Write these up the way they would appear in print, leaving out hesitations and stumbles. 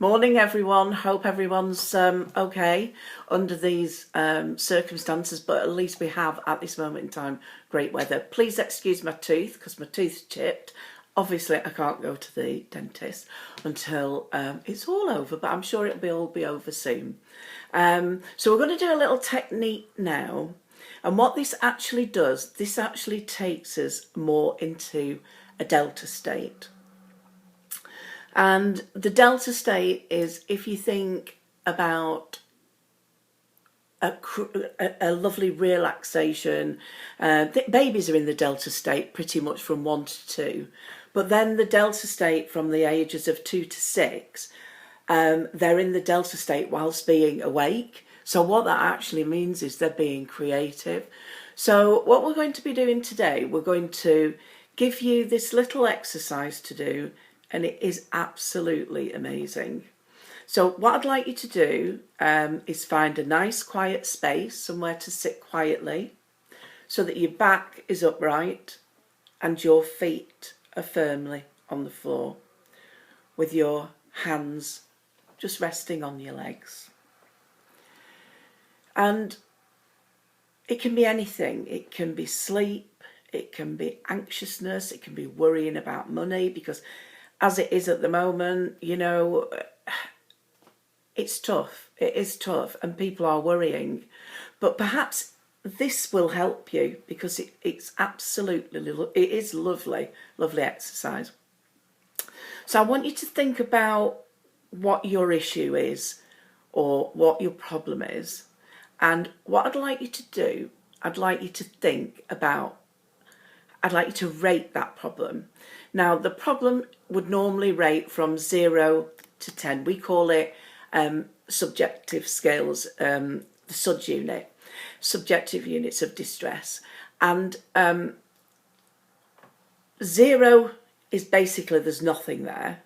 Morning, everyone. Hope everyone's okay under these circumstances, but at least we have, at this moment in time, great weather. Please excuse my tooth, because my tooth's chipped. Obviously, I can't go to the dentist until it's all over, but I'm sure it'll all be over soon. So we're going to do a little technique now. And what this actually does, this actually takes us more into a delta state. And the delta state is, if you think about a lovely relaxation, babies are in the delta state pretty much from 1 to 2, but then the delta state from the ages of 2 to 6, they're in the delta state whilst being awake. So what that actually means is they're being creative. So what we're going to be doing today, we're going to give you this little exercise to do, and it is absolutely amazing. So what I'd like you to do is find a nice quiet space, somewhere to sit quietly, so that your back is upright and your feet are firmly on the floor, with your hands just resting on your legs. And it can be anything. It can be sleep, it can be anxiousness, it can be worrying about money, because as it is at the moment, you know, it's tough. It is tough, and people are worrying. But perhaps this will help you, because it's absolutely, it is lovely, lovely exercise. So I want you to think about what your issue is, or what your problem is. And what I'd like you to do, I'd like you to think about, I'd like you to rate that problem. Now, the problem would normally rate from 0 to 10. We call it subjective scales, the SUDS unit, subjective units of distress. And 0 is basically there's nothing there,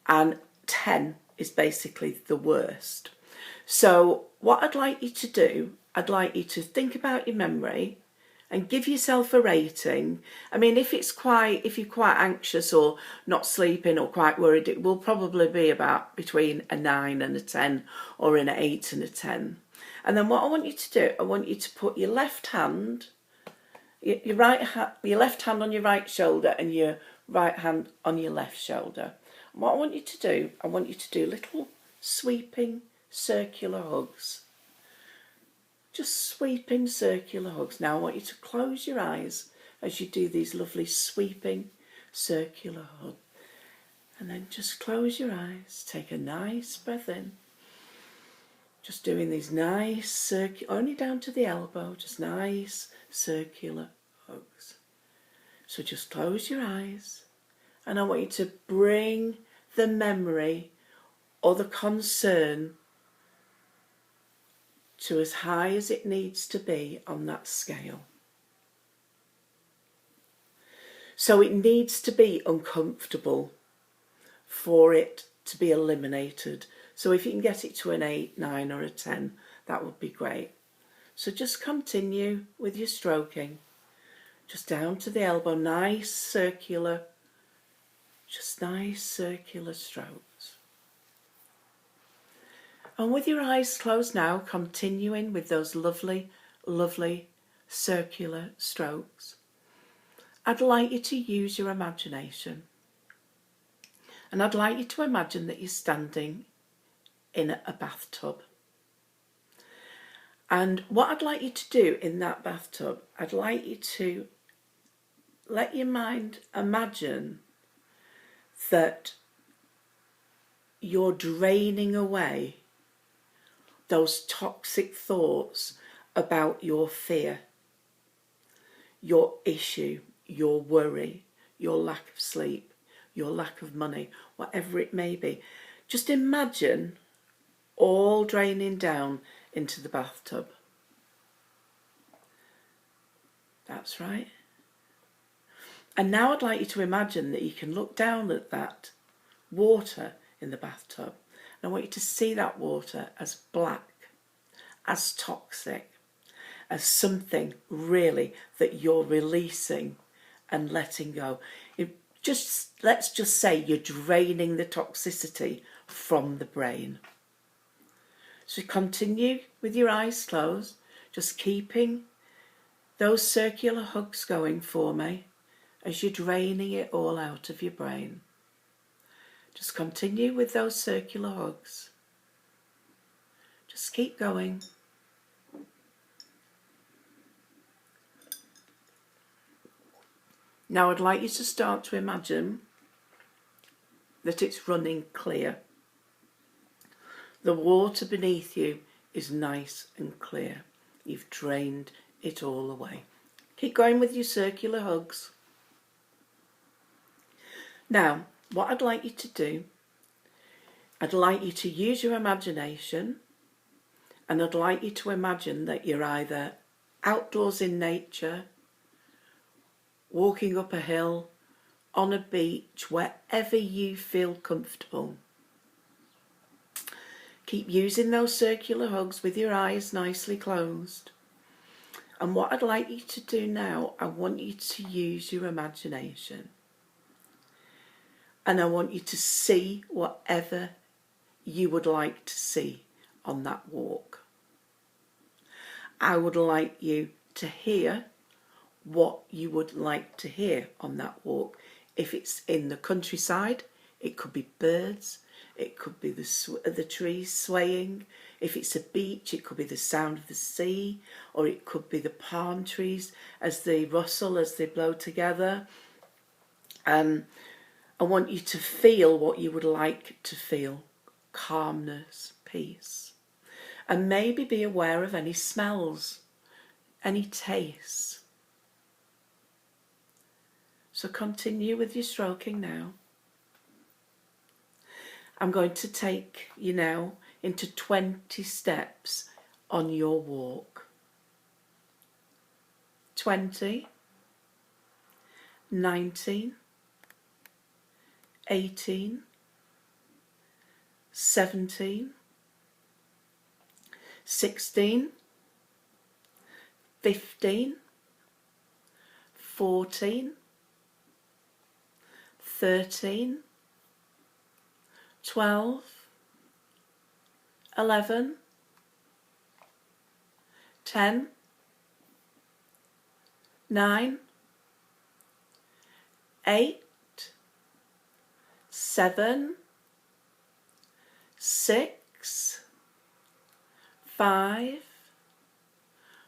and 10 is basically the worst. So what I'd like you to do, I'd like you to think about your memory and give yourself a rating. I mean, if you're quite anxious or not sleeping or quite worried, it will probably be about between a 9 and a 10, or an 8 and a 10. And then what I want you to do, I want you to put your left hand, your left hand on your right shoulder, and your right hand on your left shoulder. And what I want you to do, I want you to do little sweeping circular hugs. Just sweeping circular hugs. Now I want you to close your eyes as you do these lovely sweeping circular hugs. And then just close your eyes. Take a nice breath in. Just doing these nice circular, only down to the elbow, just nice circular hugs. So just close your eyes. And I want you to bring the memory or the concern to as high as it needs to be on that scale. So it needs to be uncomfortable for it to be eliminated. So if you can get it to an 8, 9 or a 10, that would be great. So just continue with your stroking. Just down to the elbow, nice circular strokes. And with your eyes closed now, continuing with those lovely, lovely circular strokes, I'd like you to use your imagination. And I'd like you to imagine that you're standing in a bathtub. And what I'd like you to do in that bathtub, I'd like you to let your mind imagine that you're draining away those toxic thoughts about your fear, your issue, your worry, your lack of sleep, your lack of money, whatever it may be. Just imagine all draining down into the bathtub. That's right. And now I'd like you to imagine that you can look down at that water in the bathtub. And I want you to see that water as black, as toxic, as something really that you're releasing and letting go. let's just say you're draining the toxicity from the brain. So continue with your eyes closed, just keeping those circular hugs going for me as you're draining it all out of your brain. Just continue with those circular hugs. Just keep going. Now I'd like you to start to imagine that it's running clear. The water beneath you is nice and clear. You've drained it all away. Keep going with your circular hugs. Now, what I'd like you to do, I'd like you to use your imagination, and I'd like you to imagine that you're either outdoors in nature, walking up a hill, on a beach, wherever you feel comfortable. Keep using those circular hugs with your eyes nicely closed. And what I'd like you to do now, I want you to use your imagination. And I want you to see whatever you would like to see on that walk. I would like you to hear what you would like to hear on that walk. If it's in the countryside, it could be birds, it could be the trees swaying. If it's a beach, it could be the sound of the sea, or it could be the palm trees as they rustle, as they blow together. I want you to feel what you would like to feel. Calmness, peace. And maybe be aware of any smells, any tastes. So continue with your stroking now. I'm going to take you now into 20 steps on your walk. 20, 19, 18, 17, 16, 15, 14, 13, 12, 11, 10, 9, 8, 7, 6, 5,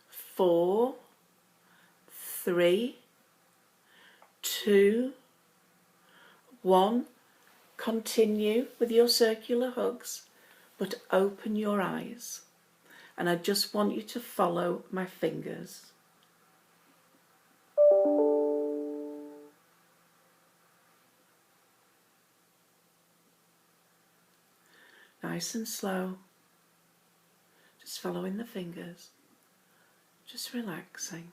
4, 3, 2, 1. Continue with your circular hugs, but open your eyes. And I just want you to follow my fingers. Nice and slow. Just following the fingers. Just relaxing.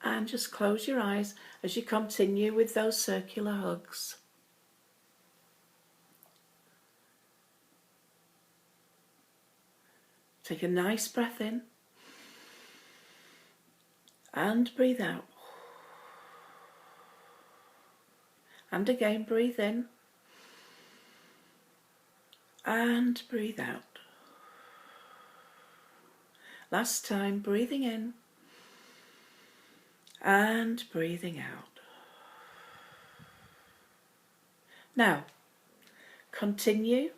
And just close your eyes as you continue with those circular hugs. Take a nice breath in and breathe out. And again, breathe in and breathe out. Last time, breathing in and breathing out. Now, continue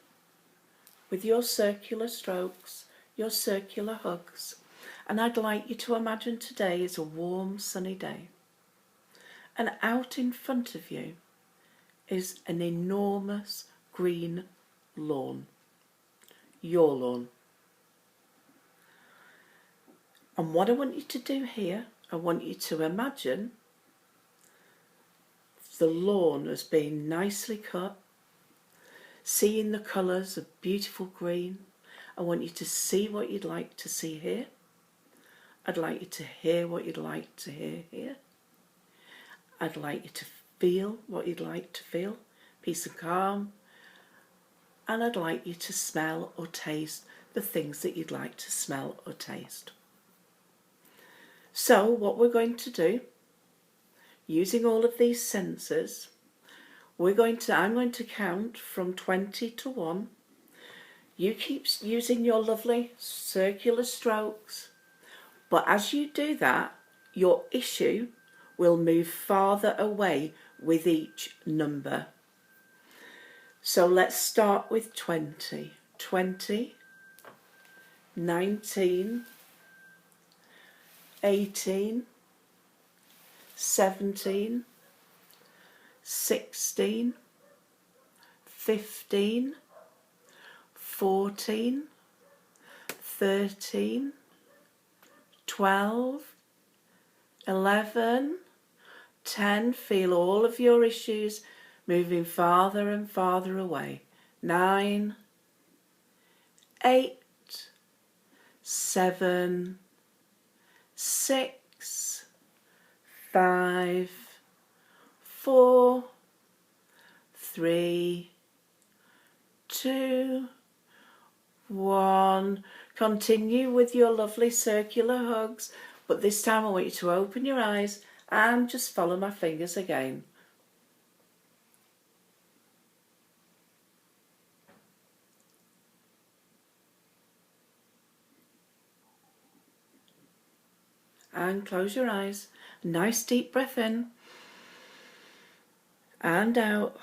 with your circular strokes, your circular hugs, and I'd like you to imagine today is a warm, sunny day, and out in front of you is an enormous green lawn, your lawn. And what I want you to do here, I want you to imagine the lawn as being nicely cut, seeing the colours of beautiful green. I want you to see what you'd like to see here. I'd like you to hear what you'd like to hear here. I'd like you to feel what you'd like to feel, peace and calm. And I'd like you to smell or taste the things that you'd like to smell or taste. So what we're going to do, using all of these sensors. I'm going to count from 20 to 1. You keep using your lovely circular strokes, but as you do that, your issue will move farther away with each number. So let's start with 20. 20, 19, 18, 17, 16, 15, 14, 13, 12, 11, 10. Feel all of your issues moving farther and farther away. 9, 8, 7, 6, 5, 4, 3, 2, 1. Continue with your lovely circular hugs, but this time I want you to open your eyes and just follow my fingers again. And close your eyes. Nice deep breath in and out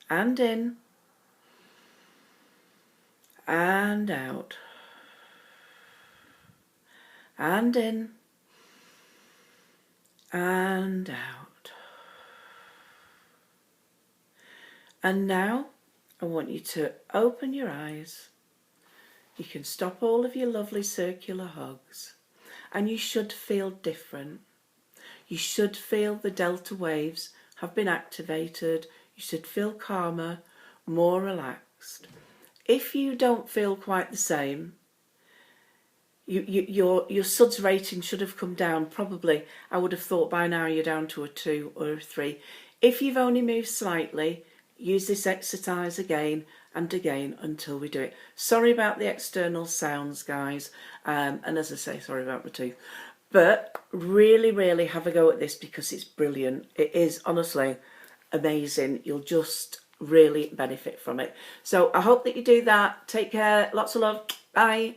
and in and out and in and out. And now I want you to open your eyes. You can stop all of your lovely circular hugs, and you should feel different. You should feel the delta waves have been activated. You should feel calmer, more relaxed. If you don't feel quite the same, your SUDS rating should have come down. Probably, I would have thought by now you're down to a 2 or a 3. If you've only moved slightly, use this exercise again and again until we do it. Sorry about the external sounds, guys, and as I say, sorry about my tooth. But really, really have a go at this because it's brilliant. It is honestly amazing. You'll just really benefit from it. So I hope that you do that. Take care. Lots of love. Bye.